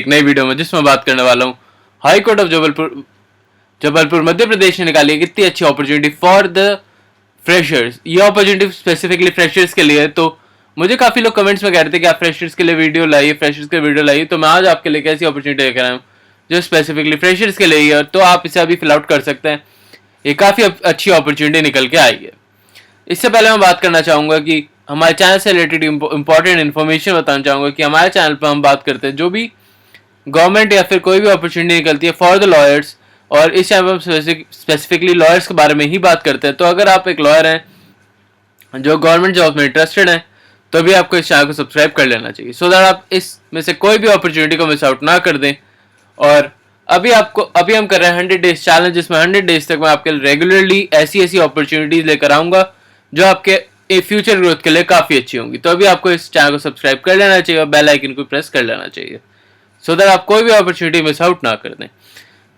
एक नई वीडियो में जिसमें बात करने वाला हूँ high court of Jabalpur Madhya Pradesh ने निकाली है कितनी अच्छी अपॉर्चुनिटी फॉर द फ्रेशर्स। ये अपॉर्चुनिटी स्पेसिफिकली फ्रेशर्स के लिए है। तो मुझे काफी लोग कमेंट्स में कह रहे थे कि आप फ्रेशर्स के लिए वीडियो लाइए, फ्रेशर्स के वीडियो लाइए। तो मैं आज आपके लिए कैसी अपॉर्चुनिटी लेकर आया हूँ जो स्पेसिफिकली फ्रेशर्स के लिए है। तो आप इसे अभी फिल आउट कर सकते हैं। ये काफी अच्छी अपॉर्चुनिटी निकल के आई है। इससे पहले मैं बात करना चाहूंगा कि हमारे चैनल से रिलेटेड इंपॉर्टेंट इन्फॉर्मेशन बताना चाहूंगा कि हमारे चैनल पर हम बात करते हैं जो भी गवर्नमेंट या फिर कोई भी अपॉर्चुनिटी निकलती है फॉर द लॉयर्स, और इस चैनल पर स्पेसिफिकली लॉयर्स के बारे में ही बात करते हैं। तो अगर आप एक लॉयर हैं जो गवर्नमेंट जॉब में इंटरेस्टेड हैं तो भी आपको इस चैनल को सब्सक्राइब कर लेना चाहिए सो दैट आप इसमें से कोई भी अपॉर्चुनिटी को मिस आउट ना कर दें। और अभी हम कर रहे हैं 100 डेज चैलेंज, जिसमें 100 डेज तक मैं आपके रेगुलरली ऐसी अपॉर्चुनिटीज लेकर आऊंगा जो आपके फ्यूचर ग्रोथ के लिए काफी अच्छी होंगी। तो अभी आपको इस चैनल को सब्सक्राइब कर लेना चाहिए और बेल आइकन को प्रेस कर लेना चाहिए सो दैट आप कोई भी अपॉर्चुनिटी मिस आउट ना कर दें।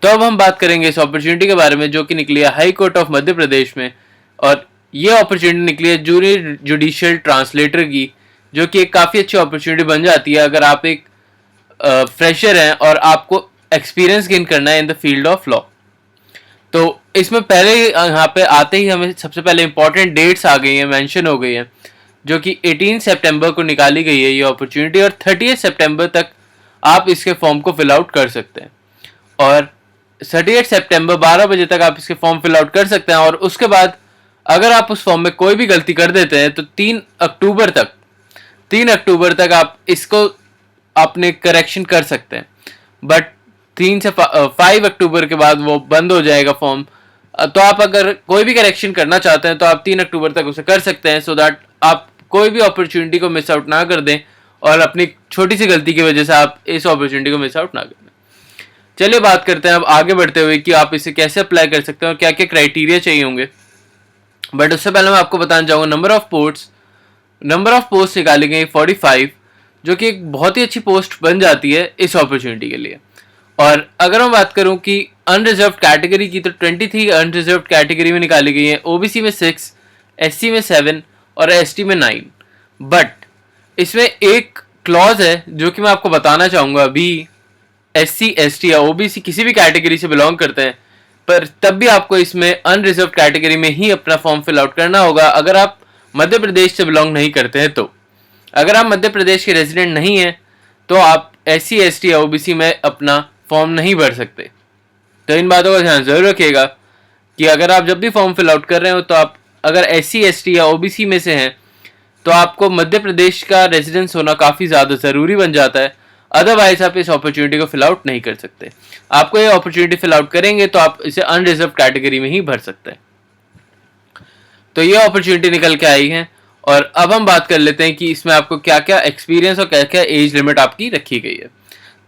तो अब हम बात करेंगे इस अपॉर्चुनिटी के बारे में जो कि निकली है high court of Madhya Pradesh में। और ये अपॉर्चुनिटी निकली है जूनियर जुडिशियल ट्रांसलेटर की, जो कि एक काफ़ी अच्छी अपॉर्चुनिटी बन जाती है अगर आप एक फ्रेशर हैं और आपको एक्सपीरियंस गेन करना है in the field of law. तो इसमें पहले यहाँ पे आते ही हमें सबसे पहले इंपॉर्टेंट डेट्स आ गई हैं, मेंशन हो गई हैं, जो कि 18 सितंबर को निकाली गई है ये अपॉर्चुनिटी, और 30 सितंबर तक आप इसके फॉर्म को फिल आउट कर सकते हैं। और 38 सितंबर 12 बजे तक आप इसके फॉर्म फिल आउट कर सकते हैं। और उसके बाद अगर आप उस फॉर्म में कोई भी गलती कर देते हैं तो 3 अक्टूबर तक आप इसको अपने करेक्शन कर सकते हैं। बट 3 से 5 अक्टूबर के बाद वो बंद हो जाएगा फॉर्म। तो आप अगर कोई भी करेक्शन करना चाहते हैं तो आप 3 अक्टूबर तक उसे कर सकते हैं सो दैट आप कोई भी अपॉर्चुनिटी को मिस आउट ना कर दें और अपनी छोटी सी गलती की वजह से आप इस अपॉर्चुनिटी को मिस आउट ना कर दें। चलिए बात करते हैं अब आगे बढ़ते हुए कि आप इसे कैसे अप्लाई कर सकते हैं और क्या क्या क्राइटेरिया चाहिए होंगे। बट उससे पहले मैं आपको बताना चाहूँगा नंबर ऑफ पोस्ट निकाली गई 45, जो कि एक बहुत ही अच्छी पोस्ट बन जाती है इस अपॉर्चुनिटी के लिए। और अगर मैं बात करूं कि अनरिजर्व कैटेगरी की, तो 23 अनरिजर्व कैटेगरी में निकाली गई है, ओबीसी में 6, एससी में 7 और एसटी में 9। बट इसमें एक क्लॉज है जो कि मैं आपको बताना चाहूँगा। अभी एससी एसटी या ओबीसी किसी भी कैटेगरी से बिलोंग करते हैं, पर तब भी आपको इसमें अनरिजर्व कैटेगरी में ही अपना फॉर्म फिल आउट करना होगा अगर आप मध्य प्रदेश से बिलोंग नहीं करते हैं। तो अगर आप मध्य प्रदेश के रेजिडेंट नहीं हैं तो आप एससी एसटी या ओबीसी में अपना फॉर्म नहीं भर सकते। तो इन बातों का ध्यान जरूर रखिएगा कि अगर आप जब भी फॉर्म फिल आउट कर रहे हो तो आप अगर एससी एसटी या ओबीसी में से हैं तो आपको मध्य प्रदेश का रेजिडेंस होना काफ़ी ज़्यादा ज़रूरी बन जाता है। अदरवाइज आप इस अपॉर्चुनिटी को फिल आउट नहीं कर सकते। आपको ये अपॉर्चुनिटी फिल आउट करेंगे तो आप इसे अनरिजर्व कैटेगरी में ही भर सकते हैं। तो ये अपॉर्चुनिटी निकल के आई है। और अब हम बात कर लेते हैं कि इसमें आपको क्या क्या एक्सपीरियंस और क्या क्या एज लिमिट आपकी रखी गई है।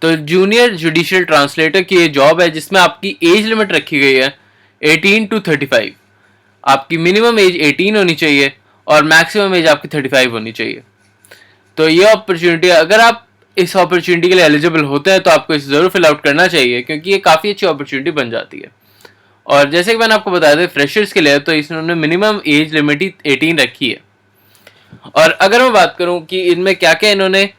तो जूनियर जुडिशियल ट्रांसलेटर की ये जॉब है जिसमें आपकी एज लिमिट रखी गई है 18 to 35। आपकी मिनिमम एज 18 होनी चाहिए और मैक्सिमम एज आपकी 35 होनी चाहिए। तो ये अपॉर्चुनिटी, अगर आप इस अपॉर्चुनिटी के लिए एलिजिबल होते हैं तो आपको इसे ज़रूर फिल आउट करना चाहिए क्योंकि ये काफ़ी अच्छी अपॉर्चुनिटी बन जाती है। और जैसे कि मैंने आपको बताया था फ्रेशर्स के लिए, तो इन्होंने मिनिमम एज लिमिट ही 18 रखी है। और अगर मैं बात करूं कि इनमें क्या क्या इन्होंने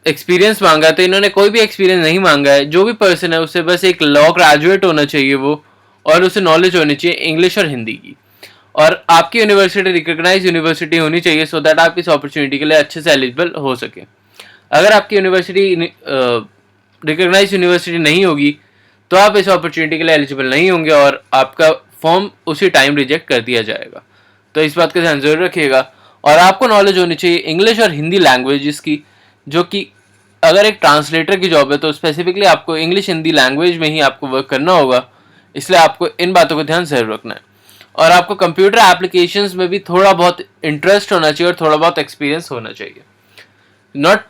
एक्सपीरियंस मांगा है, तो इन्होंने कोई भी एक्सपीरियंस नहीं मांगा है। जो भी पर्सन है उससे बस एक लॉ ग्रेजुएट होना चाहिए वो, और उसे नॉलेज होनी चाहिए इंग्लिश और हिंदी की। और आपकी यूनिवर्सिटी रिकॉग्नाइज यूनिवर्सिटी होनी चाहिए सो दैट आप इस अपॉर्चुनिटी के लिए अच्छे से एलिजिबल हो सके। अगर आपकी यूनिवर्सिटी रिकॉग्नाइज यूनिवर्सिटी नहीं होगी तो आप इस अपॉर्चुनिटी के लिए एलिजिबल नहीं होंगे और आपका फॉर्म उसी टाइम रिजेक्ट कर दिया जाएगा। तो इस बात का ध्यान जरूर रखिएगा। और आपको नॉलेज होनी चाहिए इंग्लिश और हिंदी लैंग्वेजेस की, जो कि अगर एक ट्रांसलेटर की जॉब है तो स्पेसिफिकली आपको इंग्लिश हिंदी लैंग्वेज में ही आपको वर्क करना होगा, इसलिए आपको इन बातों का ध्यान जरूर रखना है। और आपको कंप्यूटर एप्लीकेशंस में भी थोड़ा बहुत इंटरेस्ट होना चाहिए और थोड़ा बहुत एक्सपीरियंस होना चाहिए। नॉट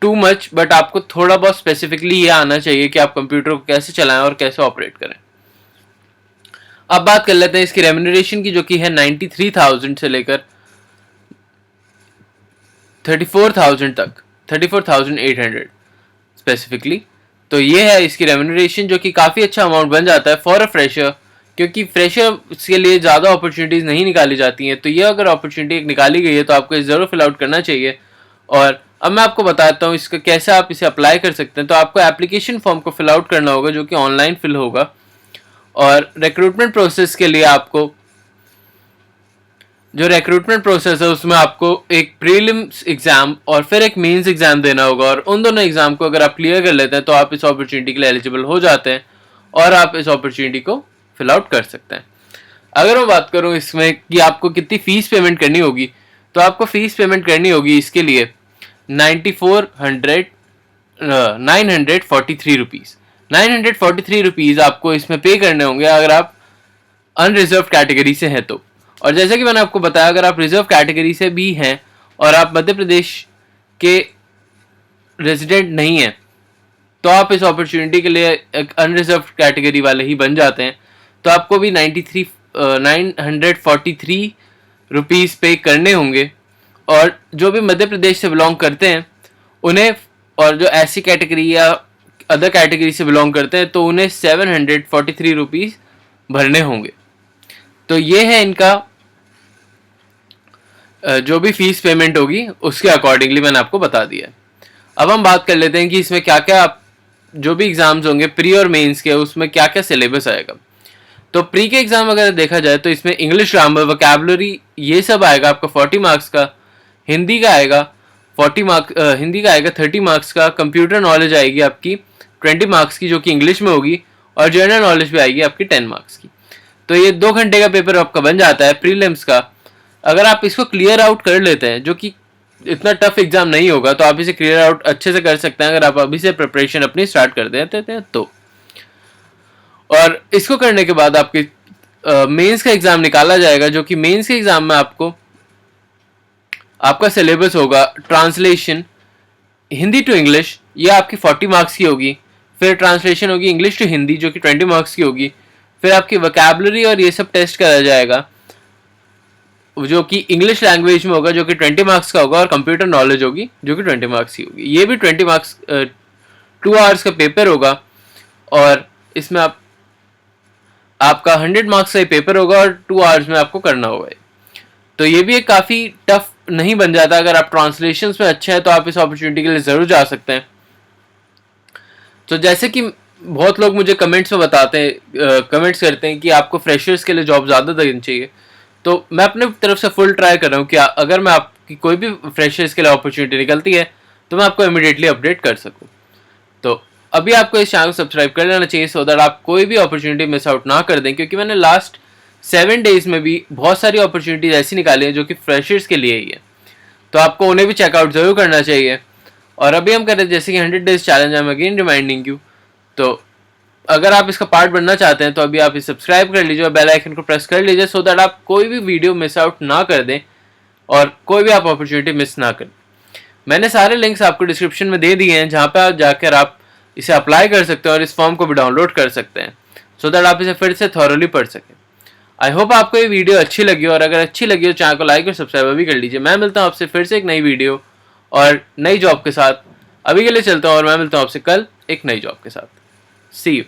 टू मच, बट आपको थोड़ा बहुत स्पेसिफिकली ये आना चाहिए कि आप कंप्यूटर को कैसे चलाएं और कैसे ऑपरेट करें। अब बात कर लेते हैं इसकी रेम्यूनरेशन की, जो कि है 93,000 से लेकर 34,000 तक, 34,800 स्पेसिफिकली। तो ये है इसकी रेम्यूनरेशन, जो कि काफ़ी अच्छा अमाउंट बन जाता है फॉर अ फ्रेशर, क्योंकि फ्रेशर के लिए ज़्यादा अपॉर्चुनिटीज़ नहीं निकाली जाती हैं। तो ये अगर अपॉर्चुनिटी निकाली गई है तो आपको ज़रूर फिल आउट करना चाहिए। और अब मैं आपको बताता हूँ इसका कैसे आप इसे अप्लाई कर सकते हैं। तो आपको एप्लीकेशन फॉर्म को फिल आउट करना होगा जो कि ऑनलाइन फिल होगा, और रिक्रूटमेंट प्रोसेस के लिए आपको जो रिक्रूटमेंट प्रोसेस है उसमें आपको एक प्रीलिम्स एग्जाम और फिर एक मेंस एग्जाम देना होगा, और उन दोनों एग्जाम को अगर आप क्लियर कर लेते हैं तो आप इस अपॉर्चुनिटी के लिए एलिजिबल हो जाते हैं और आप इस अपॉर्चुनिटी को फिल आउट कर सकते हैं। अगर मैं बात करूं इसमें कि आपको कितनी फीस पेमेंट करनी होगी, तो आपको फीस पेमेंट करनी होगी इसके लिए 943 रुपीज़ 943 रुपीज़ आपको इसमें पे करने होंगे अगर आप अनरिजर्व कैटेगरी से हैं तो। और जैसे कि मैंने आपको बताया, अगर आप रिजर्व कैटेगरी से भी हैं और आप मध्य प्रदेश के रेजिडेंट नहीं हैं तो आप इस अपॉर्चुनिटी के लिए एक अनरिजर्व कैटेगरी वाले ही बन जाते हैं। तो आपको भी 943 रुपीज़ पे करने होंगे, और जो भी मध्य प्रदेश से बिलोंग करते हैं उन्हें, और जो ऐसी कैटेगरी या अदर कैटेगरी से बिलोंग करते हैं तो उन्हें 743 रुपीज़ भरने होंगे। तो ये है इनका जो भी फीस पेमेंट होगी उसके अकॉर्डिंगली मैंने आपको बता दिया। अब हम बात कर लेते हैं कि इसमें क्या क्या जो भी एग्ज़ाम्स होंगे प्री और मेंस के, उसमें क्या क्या सिलेबस आएगा। तो प्री के एग्ज़ाम अगर देखा जाए तो इसमें इंग्लिश ग्रामर, वोकैबुलरी ये सब आएगा आपका 40 मार्क्स का, हिंदी का आएगा 30 मार्क्स का, कंप्यूटर नॉलेज आएगी आपकी 20 मार्क्स की जो कि इंग्लिश में होगी, और जनरल नॉलेज भी आएगी आपकी 10 मार्क्स की। तो ये 2 घंटे का पेपर आपका बन जाता है प्रीलिम्स का। अगर आप इसको क्लियर आउट कर लेते हैं, जो कि इतना टफ एग्जाम नहीं होगा, तो आप इसे क्लियर आउट अच्छे से कर सकते हैं अगर आप अभी से प्रिपरेशन अपनी स्टार्ट कर देते हैं तो। और इसको करने के बाद आपके मेंस का एग्जाम निकाला जाएगा, जो कि मेंस के एग्जाम में आपका सिलेबस होगा ट्रांसलेशन हिंदी टू इंग्लिश, ये आपकी 40 मार्क्स की होगी। फिर ट्रांसलेशन होगी इंग्लिश टू हिंदी जो कि 20 मार्क्स की होगी। फिर आपकी वोकैबुलरी और ये सब टेस्ट करा जाएगा जो कि इंग्लिश लैंग्वेज में होगा जो कि 20 मार्क्स का होगा, और कंप्यूटर नॉलेज होगी जो कि 20 मार्क्स की होगी। ये भी 20 मार्क्स 2 आवर्स का पेपर होगा, और इसमें आपका 100 मार्क्स का पेपर होगा और 2 आवर्स में आपको करना होगा। तो ये भी एक काफ़ी टफ नहीं बन जाता। अगर आप ट्रांसलेशंस में अच्छे हैं तो आप इस अपॉर्चुनिटी के लिए ज़रूर जा सकते हैं। तो जैसे कि बहुत लोग मुझे कमेंट्स में बताते हैं, कमेंट्स करते हैं कि आपको फ्रेशर्स के लिए जॉब ज़्यादा देनी चाहिए, तो मैं अपने तरफ से फुल ट्राई कर रहा हूँ कि अगर मैं आपकी कोई भी फ्रेशर्स के लिए अपॉर्चुनिटी निकलती है तो मैं आपको इमीडिएटली अपडेट कर सकूँ। तो अभी आपको इस चैनल को सब्सक्राइब कर लेना चाहिए सो दैट आप कोई भी अपॉर्चुनिटी मिस आउट ना कर दें, क्योंकि मैंने लास्ट 7 डेज़ में भी बहुत सारी अपॉर्चुनिटीज ऐसी निकाली हैं जो कि फ्रेशर्स के लिए ही है, तो आपको उन्हें भी चेकआउट ज़रूर करना चाहिए। और अभी हम कर रहे हैं जैसे कि 100 days challenge, I am again reminding you. तो अगर आप इसका पार्ट बनना चाहते हैं तो अभी आप इसे सब्सक्राइब कर लीजिए और बेल आइकन को प्रेस कर लीजिए सो दैट आप कोई भी वीडियो मिस आउट ना कर दें और कोई भी आप अपॉर्चुनिटी मिस ना करें। मैंने सारे लिंक्स आपको डिस्क्रिप्शन में दे दिए हैं जहाँ पे आप जाकर आप इसे अप्लाई कर सकते हैं और इस फॉर्म को भी डाउनलोड कर सकते हैं सो दैट आप इसे फिर से थॉरली पढ़ सकें। आई होप आपको ये वीडियो अच्छी लगी, और अगर अच्छी लगी तो चैनल को लाइक और सब्सक्राइब भी कर लीजिए। मैं मिलता हूँ आपसे फिर से एक नई वीडियो और नई जॉब के साथ। अभी के लिए चलता हूँ और मैं मिलता हूँ आपसे कल एक नई जॉब के साथ। सी यू।